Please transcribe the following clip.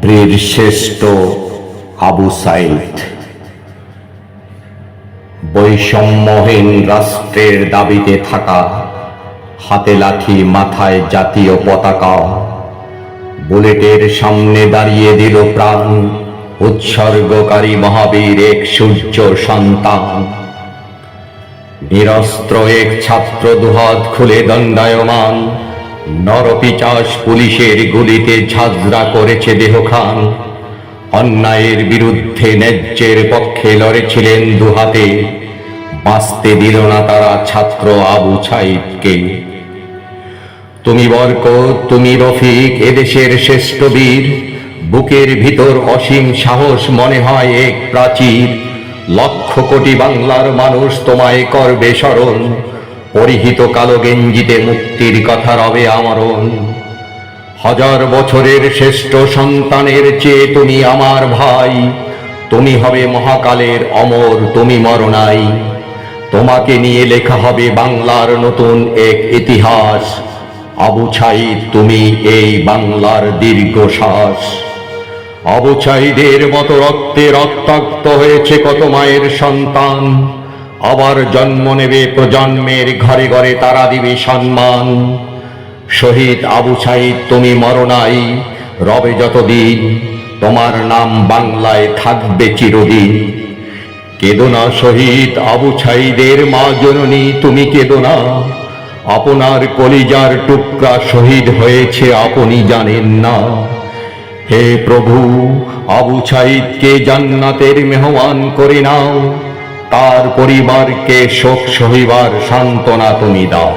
বীর শ্রেষ্ঠ আবু সাঈদ। বৈষম্যহীন রাষ্ট্রের দাবিতে থাকা, হাতে লাঠি মাথায় জাতীয় পতাকা, বুলেটের সামনে দাঁড়িয়ে দিল প্রাণ, উৎসর্গকারী মহাবীর এক সূর্য সন্তান। নিরস্ত্র এক ছাত্র দুহাত খুলে দণ্ডায়মান, নরপিচাস পুলিশের গুলিতে ঝাঁঝরা করেছে দেহখান। অন্যায়ের বিরুদ্ধে ন্যায্যের পক্ষে লড়েছিলেন দুহাতে, বাঁচতে দিল না তারা ছাত্র আবু সাঈদকে। তুমি বরকত, তুমি রফিক, এদেশের শ্রেষ্ঠ বীর। বুকের ভিতর অসীম সাহস মনে হয় এক প্রাচীর। লক্ষ কোটি বাংলার মানুষ তোমায় করবে স্মরণ, পরিহিত কালো গেঞ্জিতে মুক্তির কথা রবে আমরণ। হাজার বছরের শ্রেষ্ঠ সন্তানের চেয়ে তুমি আমার ভাই, তুমি হবে মহাকালের অমর, তুমি মরণাই। তোমাকে নিয়ে লেখা হবে বাংলার নতুন এক ইতিহাস। আবু সাঈদ, তুমি এই বাংলার দীর্ঘশ্বাস। আবু সাঈদের মতো রক্তে রক্তাক্ত হয়েছে কত মায়ের সন্তান, আবার জন্ম নেবে প্রজন্মের ঘরে ঘরে তারা দিবে সম্মান। শহীদ আবু সাঈদ, তুমি মরণাই, রবে যতদিন, তোমার নাম বাংলায় থাকবে চিরদিন। কেঁদো না শহীদ আবু সাঈদের মা জননী, তুমি কেঁদো না। আপনার কলিজার টুকরা শহীদ হয়েছে আপনি জানেন না। হে প্রভু, আবু সাঈদকে জান্নাতের মেহমান করে নাও, তার পরিবারকে শোক সহিবার সান্ত্বনা তুমি দাও।